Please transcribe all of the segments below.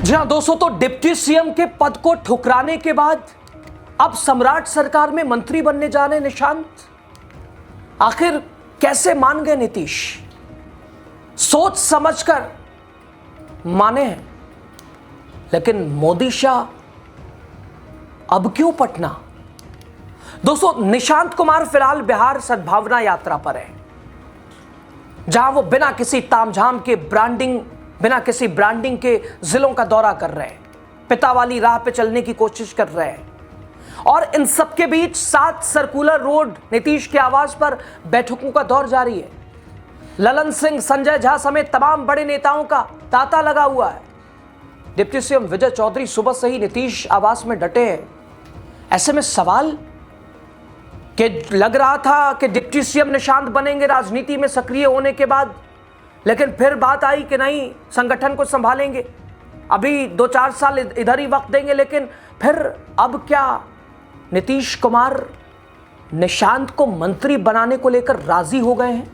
जी हाँ दोस्तों, तो डिप्टी सीएम के पद को ठुकराने के बाद अब सम्राट सरकार में मंत्री बनने जा रहे निशांत। आखिर कैसे मान गए नीतीश? सोच समझकर माने हैं, लेकिन मोदी शाह अब क्यों पटना? दोस्तों, निशांत कुमार फिलहाल बिहार सद्भावना यात्रा पर है, जहां वो बिना किसी तामझाम के बिना किसी ब्रांडिंग के जिलों का दौरा कर रहे हैं, पिता वाली राह पे चलने की कोशिश कर रहे हैं। और इन सबके बीच 7 सर्कुलर रोड नीतीश के आवास पर बैठकों का दौर जारी है। ललन सिंह, संजय झा समेत तमाम बड़े नेताओं का तांता लगा हुआ है। डिप्टी सीएम विजय चौधरी सुबह से ही नीतीश आवास में डटे हैं। ऐसे में सवाल कि लग रहा था कि डिप्टी सीएम निशांत बनेंगे राजनीति में सक्रिय होने के बाद, लेकिन फिर बात आई कि नहीं, संगठन को संभालेंगे, अभी 2-4 साल इधर ही वक्त देंगे। लेकिन फिर अब क्या नीतीश कुमार निशांत को मंत्री बनाने को लेकर राजी हो गए हैं?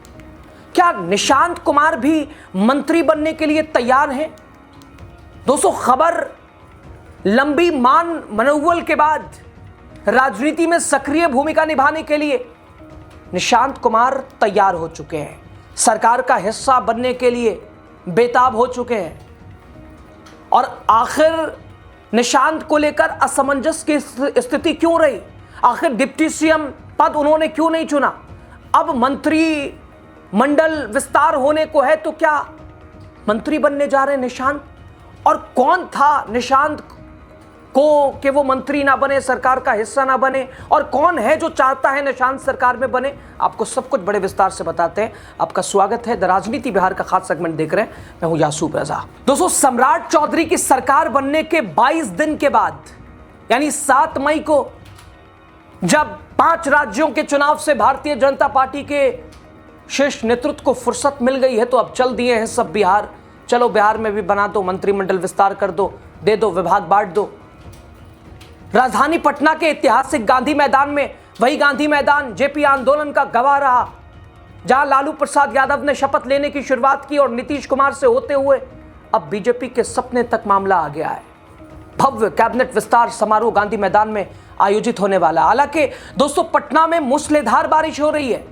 क्या निशांत कुमार भी मंत्री बनने के लिए तैयार हैं? दोस्तों, खबर लंबी मनोवल के बाद राजनीति में सक्रिय भूमिका निभाने के लिए निशांत कुमार तैयार हो चुके हैं, सरकार का हिस्सा बनने के लिए बेताब हो चुके हैं। और आखिर निशांत को लेकर असमंजस की स्थिति क्यों रही? आखिर डिप्टी सीएम पद उन्होंने क्यों नहीं चुना? अब मंत्री मंडल विस्तार होने को है, तो क्या मंत्री बनने जा रहे निशांत? और कौन था निशांत को कि वो मंत्री ना बने, सरकार का हिस्सा ना बने, और कौन है जो चाहता है निशांत सरकार में बने? आपको सब कुछ बड़े विस्तार से बताते हैं। आपका स्वागत है, द राजनीति बिहार का खास सेगमेंट देख रहे हैं। मैं हूं यासूब रजा। दोस्तों, सम्राट चौधरी की सरकार बनने के 22 दिन के बाद, यानी 7 मई को, जब 5 राज्यों के चुनाव से भारतीय जनता पार्टी के शीर्ष नेतृत्व को फुर्सत मिल गई है, तो अब चल दिए हैं सब बिहार। चलो बिहार में भी बना दो, मंत्रिमंडल विस्तार कर दो, दे दो, विभाग बांट दो। राजधानी पटना के ऐतिहासिक गांधी मैदान में, वही गांधी मैदान जेपी आंदोलन का गवाह रहा, जहां लालू प्रसाद यादव ने शपथ लेने की शुरुआत की और नीतीश कुमार से होते हुए अब बीजेपी के सपने तक मामला आ गया है। भव्य कैबिनेट विस्तार समारोह गांधी मैदान में आयोजित होने वाला। हालांकि दोस्तों, पटना में मूसलाधार बारिश हो रही है।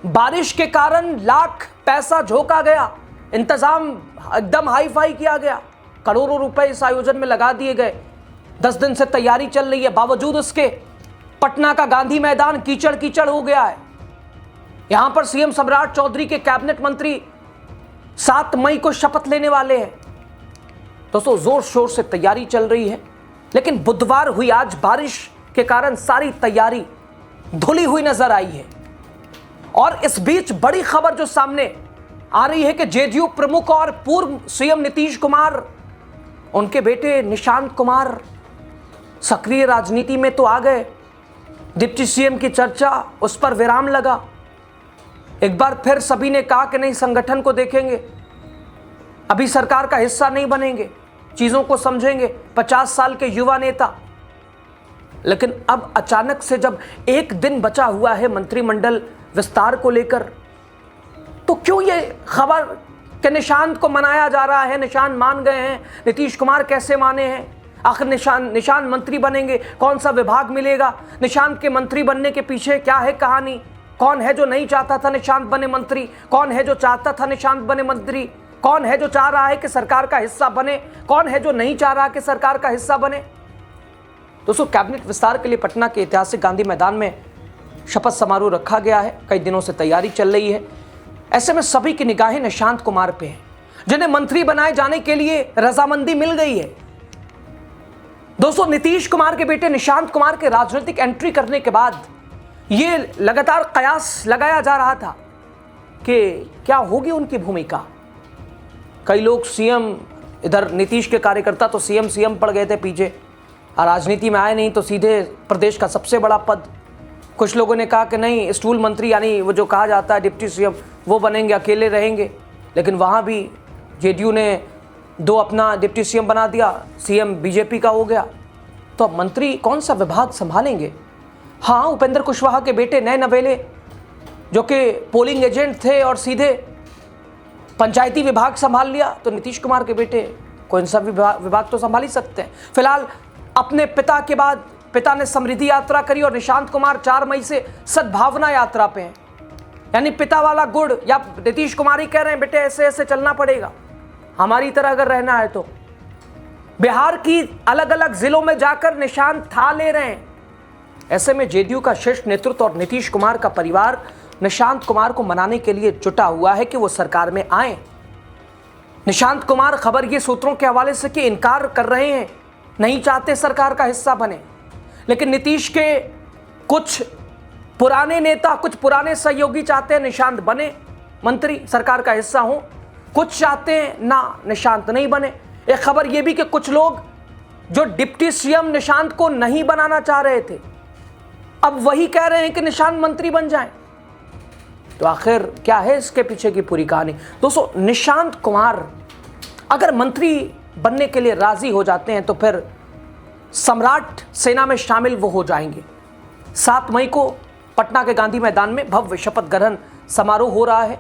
बारिश के कारण लाख पैसा झोंका गया, इंतजाम एकदम हाई फाई किया गया, करोड़ों रुपए इस आयोजन में लगा दिए गए। 10 दिन से तैयारी चल रही है, बावजूद उसके पटना का गांधी मैदान कीचड़ कीचड़ हो गया है। यहां पर सीएम सम्राट चौधरी के कैबिनेट मंत्री 7 मई को शपथ लेने वाले हैं। दोस्तों, जोर शोर से तैयारी चल रही है, लेकिन बुधवार हुई आज बारिश के कारण सारी तैयारी धुली हुई नजर आई है। और इस बीच बड़ी खबर जो सामने आ रही है कि जेडीयू प्रमुख और पूर्व सीएम नीतीश कुमार, उनके बेटे निशांत कुमार सक्रिय राजनीति में तो आ गए। डिप्टी सीएम की चर्चा, उस पर विराम लगा। एक बार फिर सभी ने कहा कि नहीं, संगठन को देखेंगे, अभी सरकार का हिस्सा नहीं बनेंगे, चीजों को समझेंगे, 50 साल के युवा नेता। लेकिन अब अचानक से जब एक दिन बचा हुआ है मंत्रिमंडल विस्तार को लेकर, तो क्यों ये खबर कि निशांत को मनाया जा रहा है, निशांत मान गए हैं, नीतीश कुमार कैसे माने हैं? आखिर निशांत मंत्री बनेंगे, कौन सा विभाग मिलेगा? निशांत के मंत्री बनने के पीछे क्या है कहानी? कौन है जो नहीं चाहता था निशांत बने मंत्री? कौन है जो चाहता था निशांत बने मंत्री? कौन है जो चाह रहा है कि सरकार का हिस्सा बने? कौन है जो नहीं चाह रहा कि सरकार का हिस्सा बने? दोस्तों, कैबिनेट विस्तार के लिए पटना के ऐतिहासिक गांधी मैदान में शपथ समारोह रखा गया है। कई दिनों से तैयारी चल रही है। ऐसे में सभी की निगाहें निशांत कुमार पे हैं, जिन्हें मंत्री बनाए जाने के लिए रजामंदी मिल गई है। दोस्तों, नीतीश कुमार के बेटे निशांत कुमार के राजनीतिक एंट्री करने के बाद ये लगातार कयास लगाया जा रहा था कि क्या होगी उनकी भूमिका। कई लोग सीएम, इधर नीतीश के कार्यकर्ता तो सीएम पड़ गए थे पीछे, राजनीति में आए नहीं तो सीधे प्रदेश का सबसे बड़ा पद। कुछ लोगों ने कहा कि नहीं, स्टूल मंत्री, यानी वो जो कहा जाता है डिप्टी सीएम, वो बनेंगे, अकेले रहेंगे। लेकिन वहाँ भी जेडीयू ने 2 अपना डिप्टी सीएम बना दिया, सीएम बीजेपी का हो गया। तो अब मंत्री कौन सा विभाग संभालेंगे? हाँ, उपेंद्र कुशवाहा के बेटे नए नवेले, जो कि पोलिंग एजेंट थे और सीधे पंचायती विभाग संभाल लिया, तो नीतीश कुमार के बेटे कोई इन सब विभाग तो संभाल ही सकते हैं। फिलहाल अपने पिता के बाद पिता ने समृद्धि यात्रा करी और निशांत कुमार 4 मई से सद्भावना यात्रा पे हैं। यानी पिता वाला गुड़, या नीतीश कुमार ही कह रहे हैं बेटे ऐसे ऐसे चलना पड़ेगा हमारी तरह अगर रहना है तो। बिहार की अलग अलग जिलों में जाकर निशांत था ले रहे हैं। ऐसे में जेडीयू का शीर्ष नेतृत्व और नीतीश कुमार का परिवार निशांत कुमार को मनाने के लिए जुटा हुआ है कि वो सरकार में आए। निशांत कुमार खबर ये सूत्रों के हवाले से कि इनकार कर रहे हैं, नहीं चाहते सरकार का हिस्सा बने। लेकिन नीतीश के कुछ पुराने नेता, कुछ पुराने सहयोगी चाहते हैं निशांत बने मंत्री, सरकार का हिस्सा हो। कुछ चाहते हैं ना निशांत नहीं बने। एक खबर यह भी कि कुछ लोग जो डिप्टी सीएम निशांत को नहीं बनाना चाह रहे थे, अब वही कह रहे हैं कि निशांत मंत्री बन जाएं। तो आखिर क्या है इसके पीछे की पूरी कहानी? दोस्तों, निशांत कुमार अगर मंत्री बनने के लिए राजी हो जाते हैं तो फिर सम्राट सेना में शामिल वो हो जाएंगे। 7 मई को पटना के गांधी मैदान में भव्य शपथ ग्रहण समारोह हो रहा है।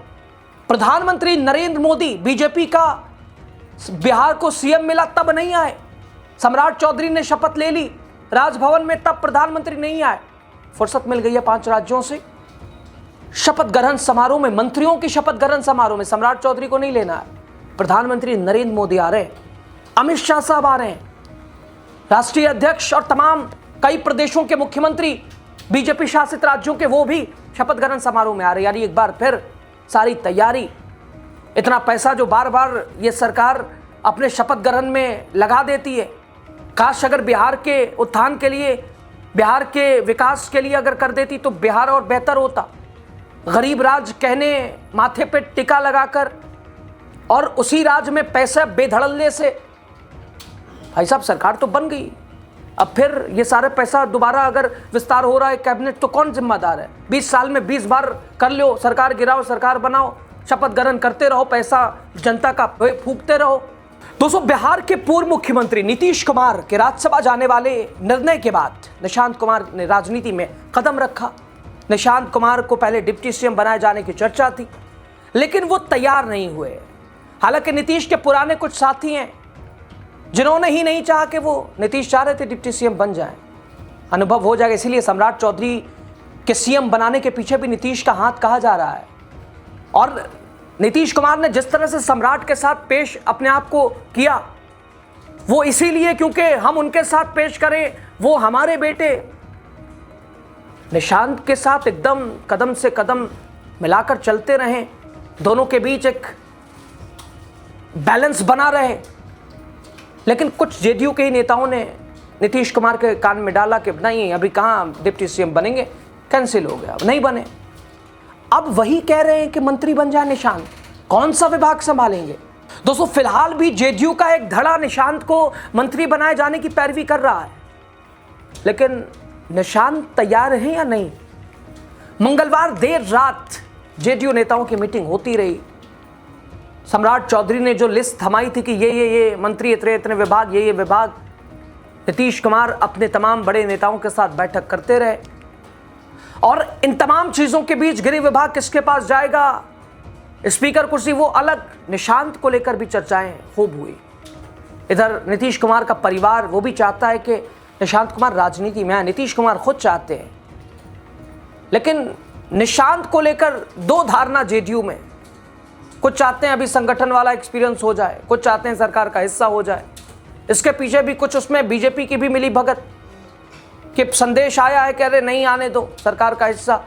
प्रधानमंत्री नरेंद्र मोदी, बीजेपी का बिहार को सीएम मिला तब नहीं आए। सम्राट चौधरी ने शपथ ले ली राजभवन में, तब प्रधानमंत्री नहीं आए। फुर्सत मिल गई है 5 राज्यों से। शपथ ग्रहण समारोह में, मंत्रियों की शपथ ग्रहण समारोह में सम्राट चौधरी को नहीं लेना है। प्रधानमंत्री नरेंद्र मोदी आ रहे हैं, अमित शाह साहब आ रहे हैं, राष्ट्रीय अध्यक्ष और तमाम कई प्रदेशों के मुख्यमंत्री, बीजेपी शासित राज्यों के, वो भी शपथ ग्रहण समारोह में आ रहे हैं। यानी एक बार फिर सारी तैयारी, इतना पैसा जो बार बार ये सरकार अपने शपथ ग्रहण में लगा देती है, काश अगर बिहार के उत्थान के लिए, बिहार के विकास के लिए अगर कर देती तो बिहार और बेहतर होता। गरीब राज कहने माथे पे टिका लगाकर और उसी राज्य में पैसे बेधड़ल्ले से, भाई साहब सरकार तो बन गई, अब फिर ये सारे पैसा दोबारा अगर विस्तार हो रहा है कैबिनेट तो कौन जिम्मेदार है? 20 साल में 20 बार कर लो, सरकार गिराओ, सरकार बनाओ, शपथ ग्रहण करते रहो, पैसा जनता का फूकते रहो। दोस्तों, बिहार के पूर्व मुख्यमंत्री नीतीश कुमार के राज्यसभा जाने वाले निर्णय के बाद निशांत कुमार ने राजनीति में कदम रखा। निशांत कुमार को पहले डिप्टी सीएम बनाए जाने की चर्चा थी, लेकिन वो तैयार नहीं हुए। हालांकि नीतीश के पुराने कुछ साथी हैं जिन्होंने ही नहीं चाहा कि वो, नीतीश चाह रहे थे डिप्टी सीएम बन जाए, अनुभव हो जाएगा, इसीलिए सम्राट चौधरी के सीएम बनाने के पीछे भी नीतीश का हाथ कहा जा रहा है। और नीतीश कुमार ने जिस तरह से सम्राट के साथ पेश अपने आप को किया, वो इसीलिए क्योंकि हम उनके साथ पेश करें, वो हमारे बेटे। निशांत के साथ एकदम कदम से कदम मिलाकर चलते रहें, दोनों के बीच एक बैलेंस बना रहे। लेकिन कुछ जेडीयू के ही नेताओं ने नीतीश कुमार के कान में डाला कि नहीं, अभी कहाँ डिप्टी सीएम बनेंगे, कैंसिल हो गया, अब नहीं बने। अब वही कह रहे हैं कि मंत्री बन जाए निशांत, कौन सा विभाग संभालेंगे? दोस्तों, फिलहाल भी जेडीयू का एक धड़ा निशांत को मंत्री बनाए जाने की पैरवी कर रहा है, लेकिन निशांत तैयार है या नहीं? मंगलवार देर रात जेडीयू नेताओं की मीटिंग होती रही। सम्राट चौधरी ने जो लिस्ट थमाई थी कि ये मंत्री, इतने विभाग, ये विभाग, नीतीश कुमार अपने तमाम बड़े नेताओं के साथ बैठक करते रहे। और इन तमाम चीजों के बीच गृह विभाग किसके पास जाएगा, स्पीकर कुर्सी, वो अलग, निशांत को लेकर भी चर्चाएं खूब हुई। इधर नीतीश कुमार का परिवार वो भी चाहता है कि निशांत कुमार राजनीति में आए, नीतीश कुमार खुद चाहते हैं। लेकिन निशांत को लेकर 2 धारणा जेडीयू में, कुछ चाहते हैं अभी संगठन वाला एक्सपीरियंस हो जाए, कुछ चाहते हैं सरकार का हिस्सा हो जाए। इसके पीछे भी कुछ उसमें बीजेपी की भी मिली भगत कि संदेश आया है, कह रहे नहीं आने दो सरकार का हिस्सा,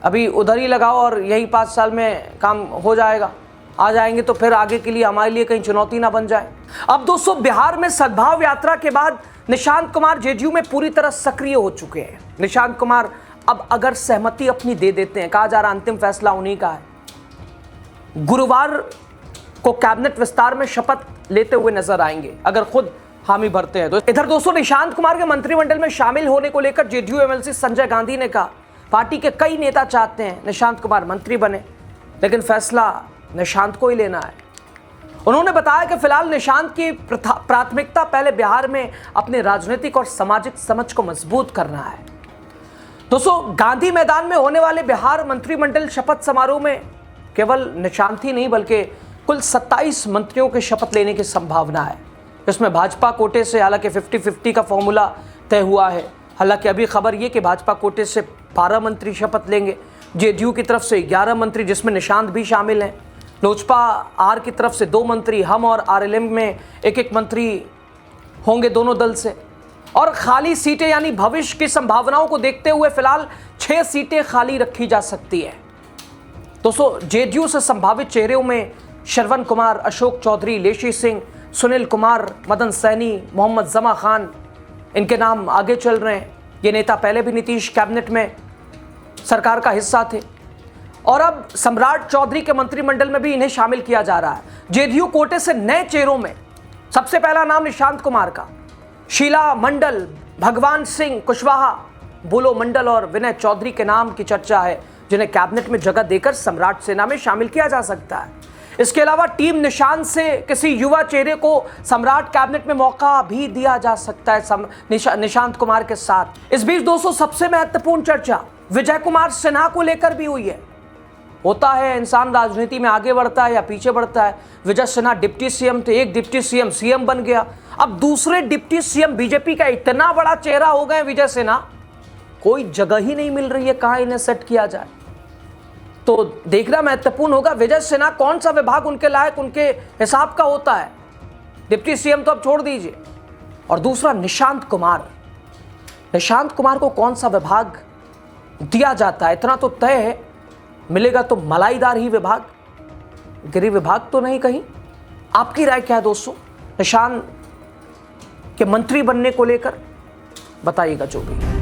अभी उधर ही लगाओ और यही 5 साल में काम हो जाएगा, आ जाएंगे तो फिर आगे के लिए हमारे लिए कहीं चुनौती ना बन जाए। अब दोस्तों, बिहार में सद्भाव यात्रा के बाद निशांत कुमार जेडीयू में पूरी तरह सक्रिय हो चुके हैं। निशांत कुमार अब अगर सहमति अपनी दे देते हैं, कहा जा रहा अंतिम फैसला उन्हीं का है, गुरुवार को कैबिनेट विस्तार में शपथ लेते हुए नजर आएंगे अगर खुद हामी भरते हैं तो। इधर दोस्तों, निशांत कुमार के मंत्रिमंडल में शामिल होने को लेकर जेडीयू एमएलसी संजय गांधी ने कहा, पार्टी के कई नेता चाहते हैं निशांत कुमार मंत्री बने, लेकिन फैसला निशांत को ही लेना है। उन्होंने बताया कि फिलहाल निशांत की प्राथमिकता पहले बिहार में अपने राजनीतिक और सामाजिक समझ को मजबूत करना है। दोस्तों, गांधी मैदान में होने वाले बिहार मंत्रिमंडल शपथ समारोह में केवल निशांत ही नहीं बल्कि कुल 27 मंत्रियों के शपथ लेने की संभावना है। इसमें भाजपा कोटे से हालांकि 50-50 का फॉर्मूला तय हुआ है। हालांकि अभी खबर ये कि भाजपा कोटे से 12 मंत्री शपथ लेंगे, जेडीयू की तरफ से 11 मंत्री जिसमें निशांत भी शामिल हैं, लोजपा आर की तरफ से 2 मंत्री, हम और आरएलएम में एक मंत्री होंगे दोनों दल से। और खाली सीटें यानी भविष्य की संभावनाओं को देखते हुए फिलहाल 6 सीटें खाली रखी जा सकती है। दोस्तों, जेडीयू से संभावित चेहरों में श्रवण कुमार, अशोक चौधरी, लेशी सिंह, सुनील कुमार, मदन सैनी, मोहम्मद जमा खान, इनके नाम आगे चल रहे हैं। ये नेता पहले भी नीतीश कैबिनेट में सरकार का हिस्सा थे और अब सम्राट चौधरी के मंत्रिमंडल में भी इन्हें शामिल किया जा रहा है। जेडीयू कोटे से नए चेहरों में सबसे पहला नाम निशांत कुमार का, शीला मंडल, भगवान सिंह कुशवाहा, बुलो मंडल और विनय चौधरी के नाम की चर्चा है, जिन्हें कैबिनेट में जगह देकर सम्राट सेना में शामिल किया जा सकता है। इसके अलावा टीम निशान से किसी युवा चेहरे को सम्राट कैबिनेट में मौका भी दिया जा सकता है निशांत कुमार के साथ। इस बीच दोस्तों, सबसे महत्वपूर्ण चर्चा विजय कुमार सिन्हा को लेकर भी हुई है। होता है इंसान राजनीति में आगे बढ़ता है या पीछे बढ़ता है। विजय सिन्हा डिप्टी सीएम थे, एक डिप्टी सीएम सीएम बन गया, अब दूसरे डिप्टी सीएम बीजेपी का इतना बड़ा चेहरा हो गए विजय सिन्हा, कोई जगह ही नहीं मिल रही है कहां इन्हें सेट किया जाए। तो देखना महत्वपूर्ण होगा विजय सिन्हा कौन सा विभाग उनके लायक, उनके हिसाब का होता है। डिप्टी सीएम तो अब छोड़ दीजिए। और दूसरा निशांत कुमार को कौन सा विभाग दिया जाता है, इतना तो तय है, मिलेगा तो मलाईदार ही विभाग, गृह विभाग तो नहीं कहीं। आपकी राय क्या है दोस्तों निशांत के मंत्री बनने को लेकर, बताइएगा जो भी।